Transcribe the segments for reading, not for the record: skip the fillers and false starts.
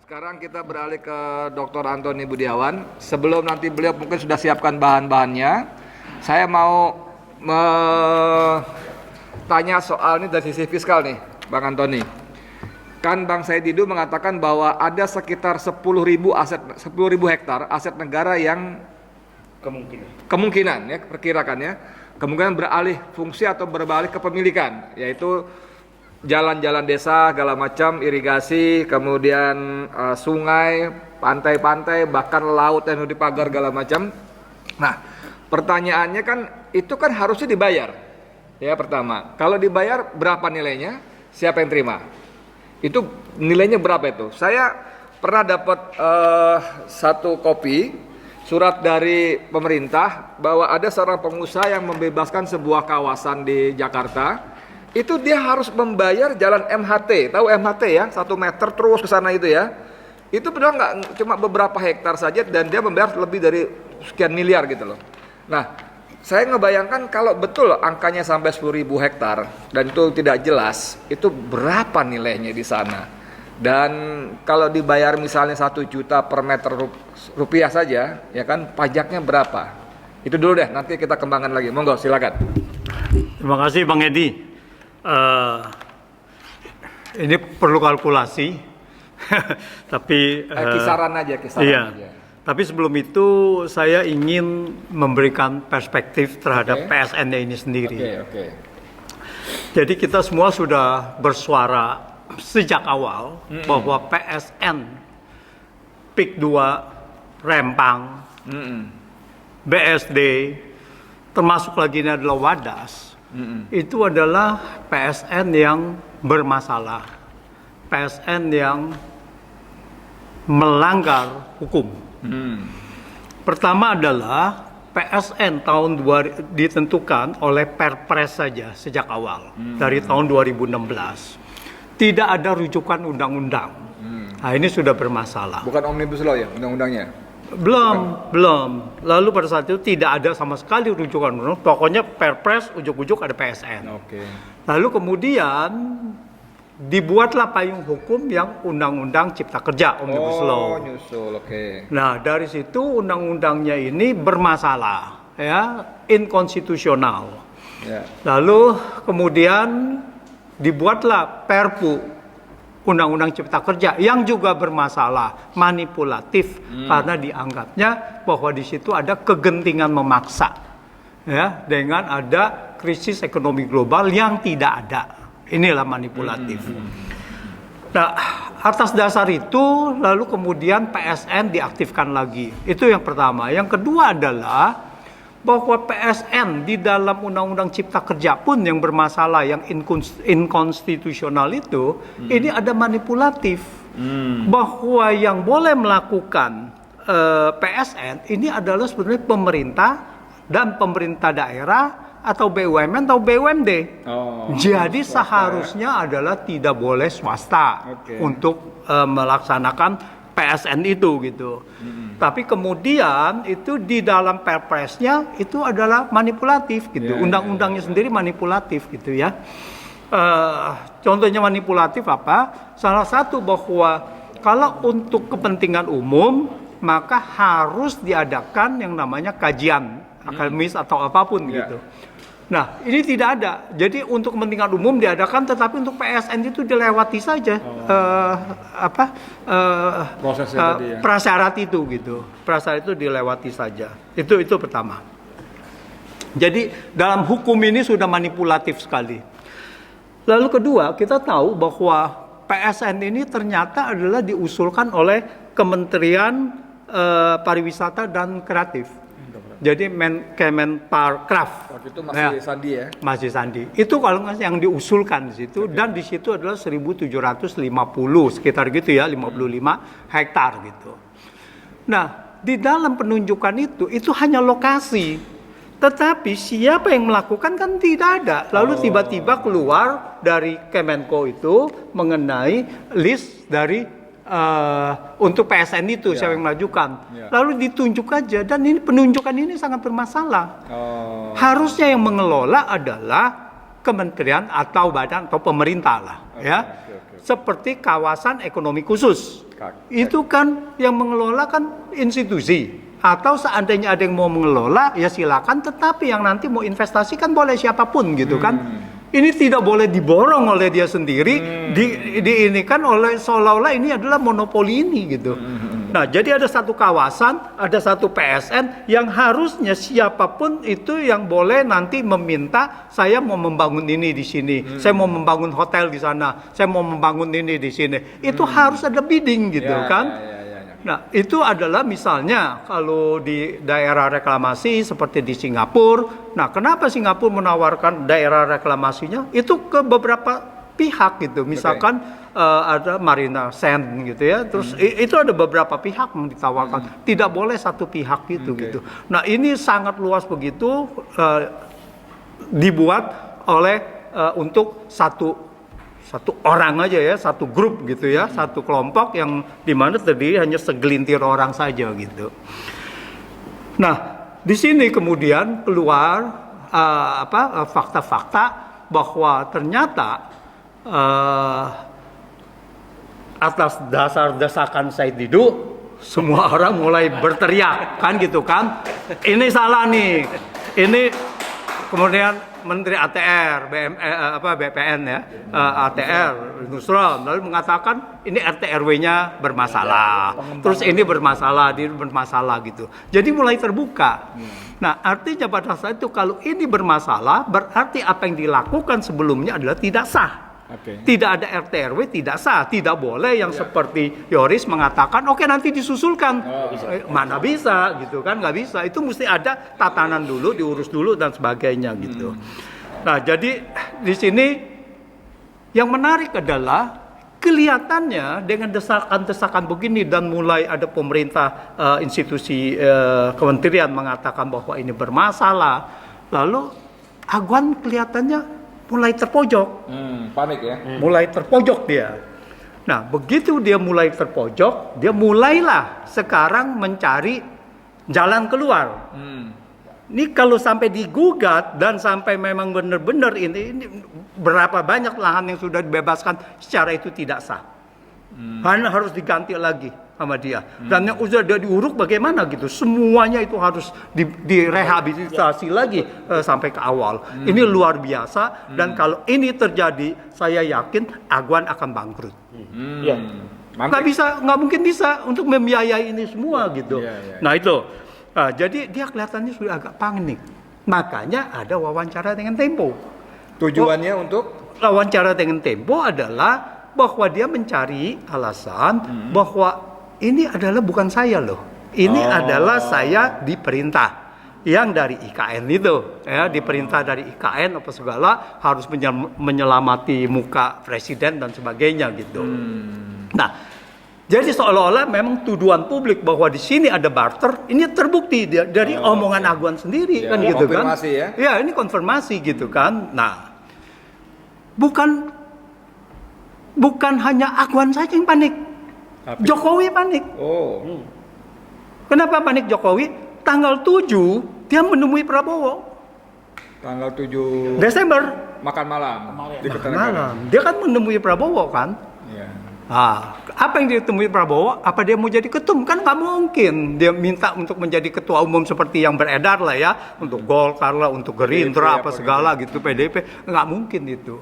Sekarang kita beralih ke Dr. Antoni Budiawan. Sebelum nanti beliau mungkin sudah siapkan bahan-bahannya, saya mau tanya soal ini dari sisi fiskal nih, Bang Antoni. Kan Bang Said Didu mengatakan bahwa ada sekitar 10.000 hektar aset negara yang kemungkinan ya, perkirakan ya, kemungkinan beralih fungsi atau beralih kepemilikan, yaitu jalan-jalan desa, segala macam, irigasi, kemudian sungai, pantai-pantai, bahkan laut yang dipagar segala macam. Nah, pertanyaannya kan itu kan harusnya dibayar. Ya, pertama, kalau dibayar berapa nilainya? Siapa yang terima? Itu nilainya berapa itu? Saya pernah dapat satu kopi surat dari pemerintah bahwa ada seorang pengusaha yang membebaskan sebuah kawasan di Jakarta. Itu dia harus membayar jalan MHT, tahu MHT ya, 1 meter terus ke sana itu ya. Itu padahal nggak cuma beberapa hektar saja dan dia membayar lebih dari sekian miliar gitu loh. Nah, saya ngebayangkan kalau betul angkanya sampai 10.000 hektar dan itu tidak jelas, itu berapa nilainya di sana. Dan kalau dibayar misalnya 1 juta per meter rupiah saja, ya kan pajaknya berapa? Itu dulu deh, nanti kita kembangkan lagi. Monggo, silakan. Terima kasih Bang Edi. Ini perlu kalkulasi, tapi kisaran aja. Iya. Tapi sebelum itu saya ingin memberikan perspektif terhadap PSN-nya ini sendiri. Jadi kita semua sudah bersuara sejak awal bahwa PSN PIK 2 Rempang, BSD, termasuk lagi ini adalah Wadas. Itu adalah PSN yang bermasalah, PSN yang melanggar hukum. Pertama adalah PSN ditentukan oleh Perpres saja sejak awal, dari tahun 2016. Tidak ada rujukan undang-undang. Nah, ini sudah bermasalah. Bukan Omnibus Law ya, undang-undangnya? Belum. Lalu pada saat itu tidak ada sama sekali rujukan undang. Pokoknya Perpres ujuk-ujuk ada PSN. Lalu kemudian dibuatlah payung hukum yang Undang-Undang Cipta Kerja Omnibus Law. Nah, dari situ undang-undangnya ini bermasalah, ya, inkonstitusional. Lalu kemudian dibuatlah Perpu Undang-Undang Cipta Kerja yang juga bermasalah, manipulatif, karena dianggapnya bahwa di situ ada kegentingan memaksa, ya, dengan ada krisis ekonomi global yang tidak ada. Inilah manipulatif. Nah, atas dasar itu lalu kemudian PSN diaktifkan lagi. Itu yang pertama. Yang kedua adalah bahwa PSN di dalam Undang-Undang Cipta Kerja pun yang bermasalah, yang inkonstitusional itu, ini ada manipulatif. Bahwa yang boleh melakukan PSN ini adalah sebenarnya pemerintah dan pemerintah daerah atau BUMN atau BUMD. Jadi seharusnya adalah tidak boleh swasta untuk melaksanakan PSN itu gitu. Tapi kemudian itu di dalam Perpresnya itu adalah manipulatif gitu. Undang-undangnya sendiri manipulatif gitu ya. Contohnya manipulatif apa? Salah satu bahwa kalau untuk kepentingan umum maka harus diadakan yang namanya kajian akademis atau apapun gitu. Nah, ini tidak ada. Jadi untuk kepentingan umum diadakan, tetapi untuk PSN itu dilewati saja prosesnya tadi ya. Prasyarat itu gitu. Prasyarat itu dilewati saja. Itu pertama. Jadi dalam hukum ini sudah manipulatif sekali. Lalu kedua, kita tahu bahwa PSN ini ternyata adalah diusulkan oleh Kementerian Pariwisata dan Kreatif. Jadi Kemenparkraf. Waktu itu masih Sandi ya? Masih Sandi. Itu kalau yang diusulkan di situ, dan di situ adalah 1.750 sekitar gitu ya, 55 hektar gitu. Nah, di dalam penunjukan itu hanya lokasi. Tetapi siapa yang melakukan kan tidak ada. Lalu tiba-tiba keluar dari Kemenko itu mengenai list dari untuk PSN itu siapa yang melakukan. Lalu ditunjuk aja, dan ini penunjukan ini sangat bermasalah. Harusnya yang mengelola adalah kementerian atau badan atau pemerintah lah, ya. seperti kawasan ekonomi khusus. Itu kan yang mengelola kan institusi. Atau seandainya ada yang mau mengelola, ya silakan. Tetapi yang nanti mau investasi kan boleh siapapun gitu kan. Ini tidak boleh diborong oleh dia sendiri, diinikan oleh seolah-olah ini adalah monopoli ini gitu. Nah, jadi ada satu kawasan, ada satu PSN yang harusnya siapapun itu yang boleh nanti meminta, saya mau membangun ini di sini, saya mau membangun hotel di sana, saya mau membangun ini di sini. Itu harus ada bidding gitu kan. Nah, itu adalah misalnya kalau di daerah reklamasi seperti di Singapura. Nah, kenapa Singapura menawarkan daerah reklamasinya? Itu ke beberapa pihak gitu. Misalkan ada Marina Sands gitu ya. Terus itu ada beberapa pihak yang ditawarkan. Tidak boleh satu pihak gitu gitu. Nah, ini sangat luas begitu dibuat oleh untuk satu orang aja ya, satu grup gitu ya, satu kelompok yang dimana terdiri hanya segelintir orang saja gitu. Nah, di sini kemudian keluar fakta-fakta bahwa ternyata atas dasar desakan Said Didu, semua orang mulai berteriak kan gitu kan, ini salah nih, ini kemudian Menteri ATR, BPN ya, ATR, Nusron, lalu mengatakan ini RT RW-nya bermasalah, terus ini bermasalah gitu. Jadi mulai terbuka. Nah, artinya pada saat itu kalau ini bermasalah, berarti apa yang dilakukan sebelumnya adalah tidak sah. Tidak ada RT RW, tidak sah, tidak boleh yang seperti Yoris mengatakan, oke nanti disusulkan. Mana bisa gitu kan, nggak bisa. Itu mesti ada tatanan dulu, diurus dulu dan sebagainya gitu. Nah, jadi di sini yang menarik adalah kelihatannya dengan desakan-desakan begini dan mulai ada pemerintah, institusi kementerian mengatakan bahwa ini bermasalah, lalu Agwan kelihatannya mulai terpojok, panik ya, mulai terpojok dia. Nah, begitu dia mulai terpojok, dia mulailah sekarang mencari jalan keluar. Ini kalau sampai digugat dan sampai memang benar-benar ini berapa banyak lahan yang sudah dibebaskan secara itu tidak sah, hanya harus diganti lagi sama dia. Dan yang sudah diuruk bagaimana gitu, semuanya itu harus direhabilitasi lagi sampai ke awal. Ini luar biasa dan kalau ini terjadi, saya yakin Agwan akan bangkrut. Nggak mungkin bisa untuk membiayai ini semua gitu. Nah itu, jadi dia kelihatannya sudah agak panik. Makanya ada wawancara dengan Tempo. Tujuannya untuk wawancara dengan Tempo adalah bahwa dia mencari alasan bahwa ini adalah bukan saya loh. Ini adalah saya diperintah. Yang dari IKN itu, ya, diperintah dari IKN apa segala harus menyelamati muka presiden dan sebagainya gitu. Nah, jadi seolah-olah memang tuduhan publik bahwa di sini ada barter, ini terbukti dari omongan Agwan sendiri kan gitu kan. Ya, ini konfirmasi gitu kan. Nah, bukan hanya Agwan saja yang panik. Jokowi panik. Kenapa panik Jokowi? Tanggal 7 dia menemui Prabowo. Tanggal 7 Desember. Makan malam. Dia kan menemui Prabowo kan. Apa yang ditemui Prabowo? Apa dia mau jadi ketum? Kan nggak mungkin dia minta untuk menjadi ketua umum seperti yang beredar lah ya, untuk Golkar lah, untuk Gerindra apa segala gitu, PDIP, nggak mungkin itu.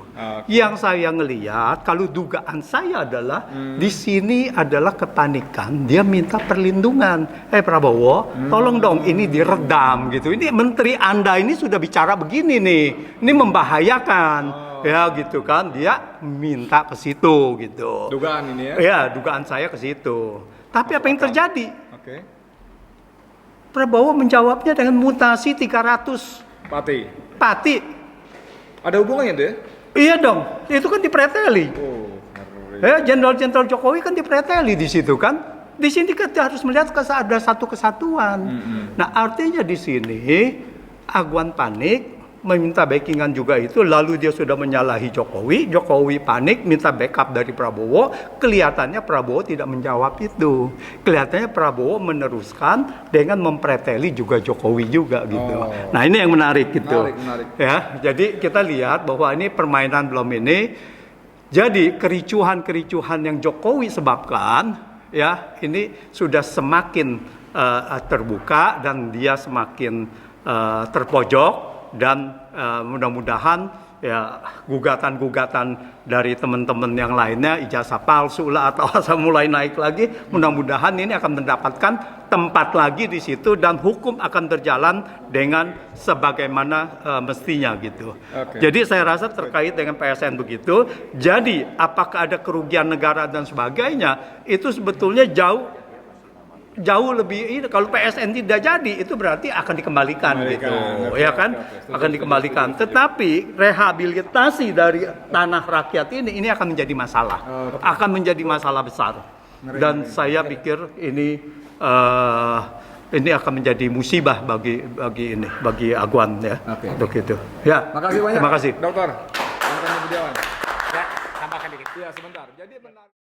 Yang saya ngelihat, kalau dugaan saya adalah di sini adalah kepanikan, dia minta perlindungan. Prabowo, tolong dong ini diredam gitu. Ini menteri Anda ini sudah bicara begini nih, ini membahayakan. Ya gitu kan, dia minta ke situ gitu. Dugaan ini ya? Ya, dugaan saya ke situ. Tapi apa yang terjadi? Prabowo menjawabnya dengan mutasi 300 pati. Ada hubungannya tuh ya? Iya dong, itu kan dipreteli. Jenderal-jenderal Jokowi kan dipreteli di situ kan. Di sini kita harus melihat ada satu kesatuan. Nah, artinya di sini Agwan panik, meminta backingan juga itu, lalu dia sudah menyalahi Jokowi panik, minta backup dari Prabowo, kelihatannya Prabowo tidak menjawab itu, kelihatannya Prabowo meneruskan dengan mempreteli juga Jokowi juga gitu. Nah ini yang menarik gitu. Menarik. Ya, jadi kita lihat bahwa ini permainan belum ini, Jadi kericuhan-kericuhan yang Jokowi sebabkan, ya ini sudah semakin terbuka dan dia semakin terpojok, dan mudah-mudahan ya gugatan-gugatan dari teman-teman yang lainnya, ijazah palsu lah atau asal mulai naik lagi, mudah-mudahan ini akan mendapatkan tempat lagi di situ dan hukum akan berjalan dengan sebagaimana mestinya gitu. Jadi saya rasa terkait dengan PSN begitu. Jadi apakah ada kerugian negara dan sebagainya, itu sebetulnya jauh lebih ini. Kalau PSN tidak jadi, itu berarti akan dikembalikan gitu, ya kan? Akan dikembalikan. Tetapi rehabilitasi dari tanah rakyat ini akan menjadi masalah, akan menjadi masalah besar. Dan saya pikir ini akan menjadi musibah bagi Aguan ya. Begitu. Ya. Makasih banyak. Terima kasih. Dokter. Ya, tambahkan dikit. Ya, sebentar. Jadi benar.